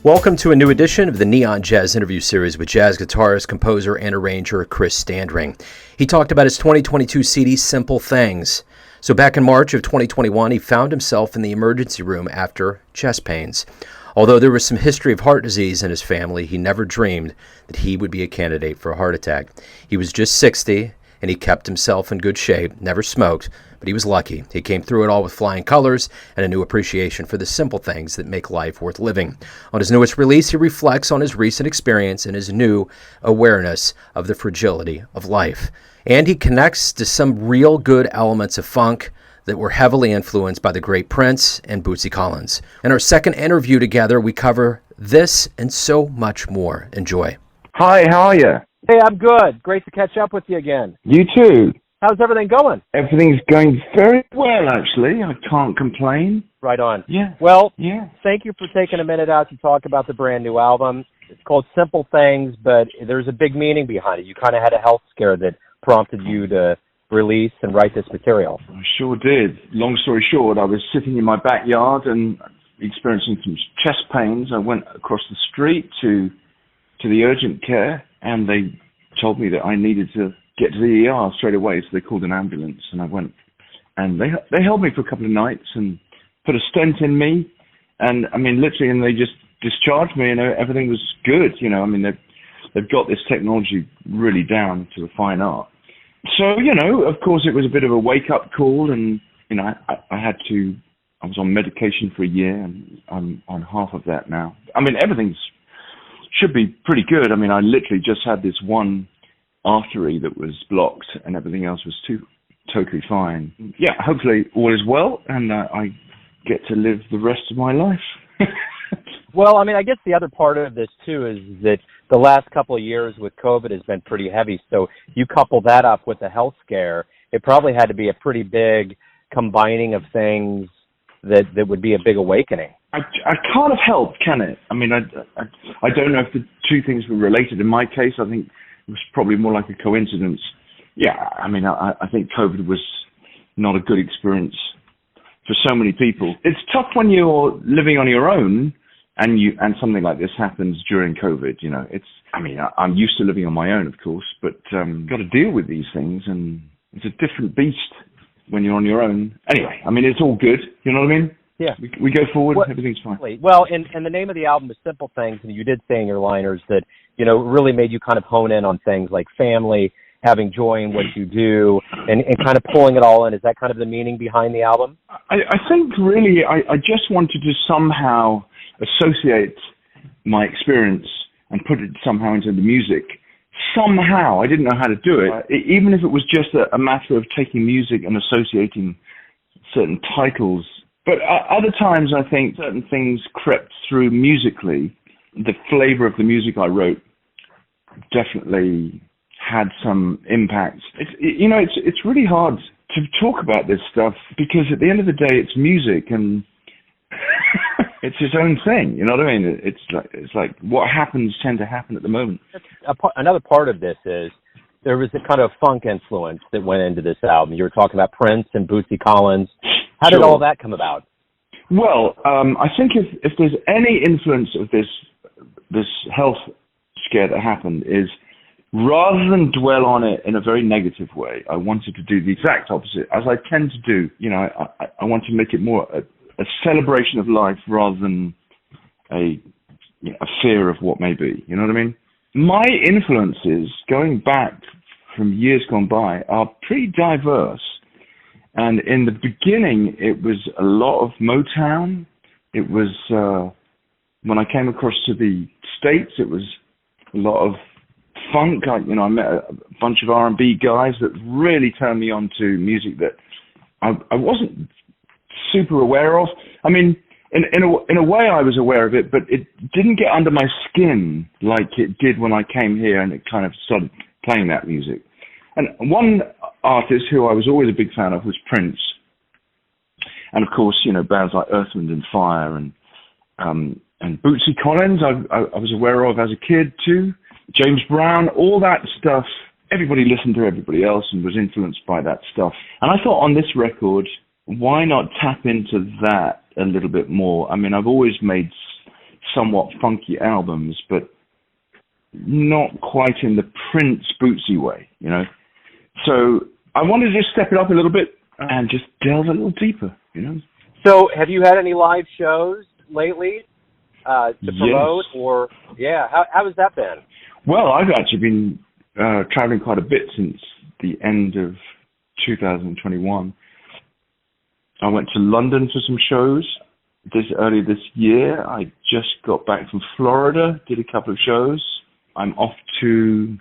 Welcome to a new edition of the Neon Jazz interview series with jazz guitarist, composer, and arranger Chris Standring. He talked about his 2022 CD, Simple Things. So back in March of 2021, he found himself in the emergency room after chest pains. Although there was some history of heart disease in his family, he never dreamed that he would be a candidate for a heart attack. He was just 60, and he kept himself in good shape, never smoked, but he was lucky. He came through it all with flying colors and a new appreciation for the simple things that make life worth living. On his newest release, he reflects on his recent experience and his new awareness of the fragility of life. And he connects to some real good elements of funk that were heavily influenced by the great Prince and Bootsy Collins. In our second interview together, we cover this and so much more. Enjoy. Hi, how are you? Hey, I'm good. Great to catch up with you again. You too. How's everything going? Everything's going very well, actually. I can't complain. Right on. Yeah. Well, yeah. Thank you for taking a minute out to talk about the brand new album. It's called Simple Things, but there's a big meaning behind it. You kind of had a health scare that prompted you to release and write this material. I sure did. Long story short, I was sitting in my backyard and experiencing some chest pains. I went across the street to the urgent care, and they told me that I needed to get to the ER straight away, so they called an ambulance, and I went. And they held me for a couple of nights and put a stent in me, and I mean, literally, and they just discharged me, and everything was good, you know. I mean, they've got this technology really down to a fine art. So, you know, of course, it was a bit of a wake-up call, and, you know, I was on medication for a year, and I'm on half of that now. I mean, everything should be pretty good. I mean, I literally just had this one artery that was blocked, and everything else was totally fine. Yeah, hopefully all is well, and I get to live the rest of my life. Well, I mean, I guess the other part of this, too, is that the last couple of years with COVID has been pretty heavy. So you couple that up with the health scare, it probably had to be a pretty big combining of things that would be a big awakening. I can't have helped, can it? I mean, I don't know if the two things were related. In my case, I think it was probably more like a coincidence. Yeah, I mean, I think COVID was not a good experience for so many people. It's tough when you're living on your own and something like this happens during COVID. You know, I'm used to living on my own, of course, but got to deal with these things, and it's a different beast when you're on your own. Anyway, I mean, it's all good. You know what I mean? Yeah. We go forward. Everything's fine. Well, and the name of the album is Simple Things, and you did say in your liners that, you know, really made you kind of hone in on things like family, having joy in what you do, and kind of pulling it all in. Is that kind of the meaning behind the album? I think really I just wanted to somehow associate my experience and put it somehow into the music. Somehow. I didn't know how to do it. Even if it was just a matter of taking music and associating certain titles. But other times I think certain things crept through musically. The flavor of the music I wrote definitely had some impact. It's really hard to talk about this stuff because at the end of the day, it's music and it's its own thing. You know what I mean? It's like what happens tend to happen at the moment. Another part of this is there was a kind of funk influence that went into this album. You were talking about Prince and Bootsy Collins. How did all that come about? Well, I think if there's any influence of this health scare that happened is rather than dwell on it in a very negative way, I wanted to do the exact opposite, as I tend to do. You know, I want to make it more a celebration of life rather than a fear of what may be. You know what I mean? My influences, going back from years gone by, are pretty diverse. And in the beginning, it was a lot of Motown. It was, when I came across to the States, it was a lot of funk. I met a bunch of R&B guys that really turned me on to music that I wasn't super aware of. I mean, in a way I was aware of it, but it didn't get under my skin like it did when I came here and it kind of started playing that music. And one artist who I was always a big fan of was Prince. And of course, bands like Earth, Wind and Fire and Bootsy Collins I was aware of as a kid too. James Brown, all that stuff, everybody listened to everybody else and was influenced by that stuff. And I thought on this record, why not tap into that a little bit more? I mean, I've always made somewhat funky albums, but not quite in the Prince Bootsy way, you know. So I wanted to just step it up a little bit and just delve a little deeper, you know. So have you had any live shows lately to promote? Yes. Or, yeah, how has that been? Well, I've actually been traveling quite a bit since the end of 2021. I went to London for some shows earlier this year. I just got back from Florida, did a couple of shows. I'm off to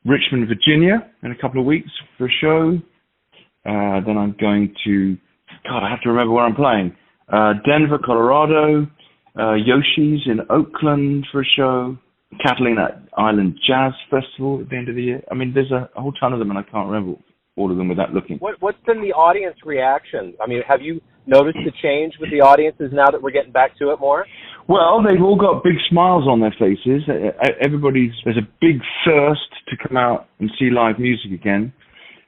Richmond, Virginia in a couple of weeks for a show. Then I'm going to, I have to remember where I'm playing. Denver, Colorado, Yoshi's in Oakland for a show, Catalina Island Jazz Festival at the end of the year. I mean, there's a whole ton of them, and I can't remember all of them without looking. What's been the audience reaction? I mean, have you noticed the change with the audiences now that we're getting back to it more? Well, they've all got big smiles on their faces. There's a big thirst to come out and see live music again.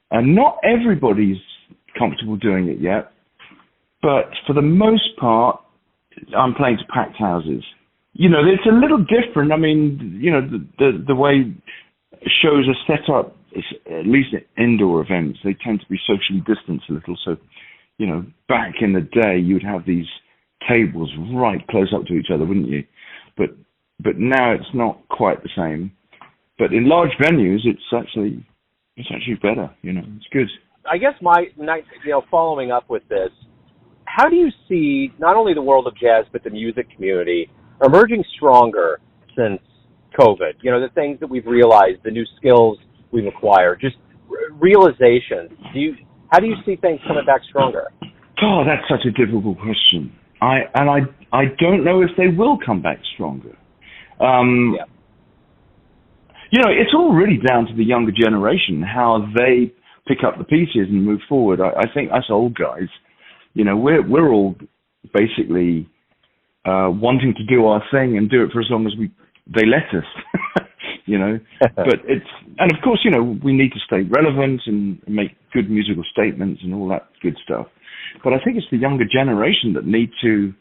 And not everybody's comfortable doing it yet. But for the most part, I'm playing to packed houses. You know, it's a little different. I mean, you know, the way shows are set up, at least indoor events, they tend to be socially distanced a little. So, you know, back in the day, you'd have these tables right close up to each other, wouldn't you? But now it's not quite the same. But in large venues, it's actually better. You know, it's good. I guess following up with this, how do you see not only the world of jazz but the music community emerging stronger since COVID? You know, the things that we've realized, the new skills we've acquired, just realizations. How do you see things coming back stronger? Oh, that's such a difficult question. I don't know if they will come back stronger. Yeah. You know, it's all really down to the younger generation, how they pick up the pieces and move forward. I think us old guys, you know, we're all basically wanting to do our thing and do it for as long as they let us, you know. And of course, you know, we need to stay relevant and make good musical statements and all that good stuff. But I think it's the younger generation that need to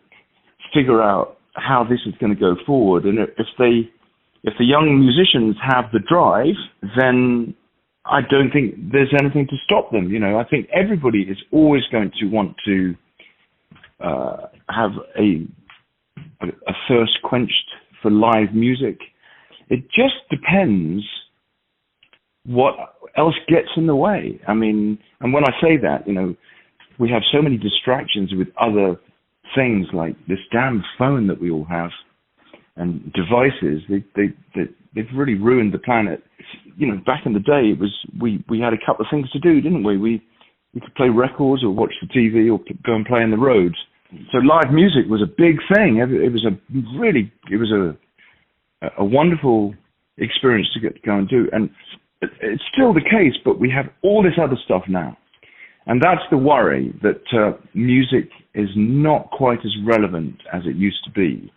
figure out how this is going to go forward. And if the young musicians have the drive, then I don't think there's anything to stop them. You know, I think everybody is always going to want to have a thirst quenched for live music. It just depends what else gets in the way. I mean, and when I say that, you know, we have so many distractions with other things like this damn phone that we all have and devices. They've really ruined the planet. You know, back in the day, it was we had a couple of things to do, didn't we? We could play records or watch the TV or go and play on the roads. So live music was a big thing. It was a wonderful experience to get to go and do. And it's still the case, but we have all this other stuff now. And that's the worry, that music is not quite as relevant as it used to be.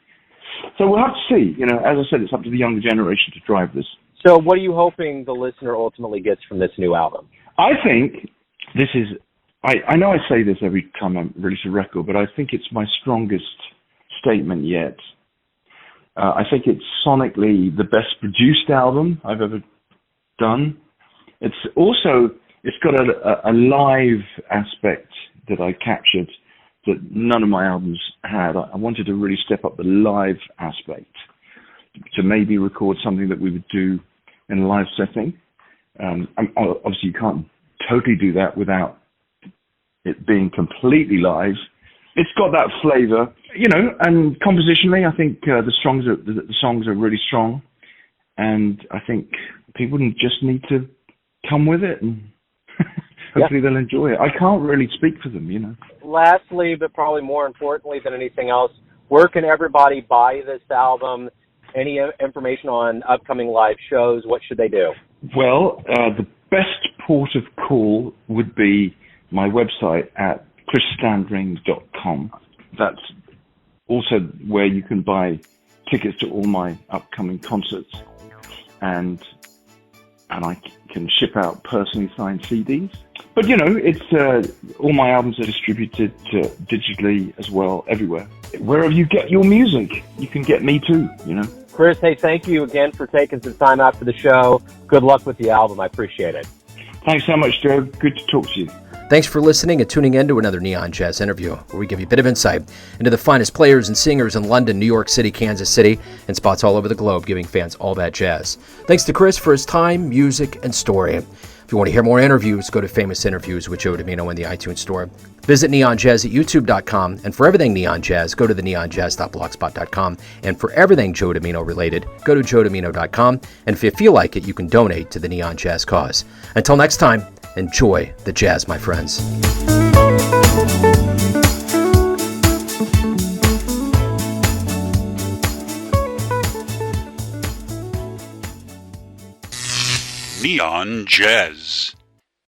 So we'll have to see. You know, as I said, it's up to the younger generation to drive this. So what are you hoping the listener ultimately gets from this new album? I think this is, I know I say this every time I release a record, but I think it's my strongest statement yet. I think it's sonically the best produced album I've ever done. It's got a live aspect that I captured that none of my albums had. I wanted to really step up the live aspect, to maybe record something that we would do in a live setting. Obviously, you can't totally do that without it being completely live. It's got that flavor, you know, and compositionally, I think the songs are really strong, and I think people just need to come with it, and hopefully they'll enjoy it. I can't really speak for them, you know. Lastly, but probably more importantly than anything else, where can everybody buy this album? Any information on upcoming live shows? What should they do? Well, the best port of call would be my website at chrisstandring.com. That's also where you can buy tickets to all my upcoming concerts. And I can ship out personally signed CDs. But, you know, it's all my albums are distributed digitally as well, everywhere. Wherever you get your music, you can get me too, you know. Chris, hey, thank you again for taking some time out for the show. Good luck with the album. I appreciate it. Thanks so much, Joe. Good to talk to you. Thanks for listening and tuning in to another Neon Jazz interview, where we give you a bit of insight into the finest players and singers in London, New York City, Kansas City, and spots all over the globe, giving fans all that jazz. Thanks to Chris for his time, music, and story. If you want to hear more interviews, go to Famous Interviews with Joe Domino in the iTunes Store. Visit neonjazz at youtube.com, and for everything Neon Jazz, go to the neonjazz.blogspot.com. And for everything Joe Domino related, go to joedomino.com. And if you feel like it, you can donate to the Neon Jazz cause. Until next time, enjoy the jazz, my friends. Neon Jazz.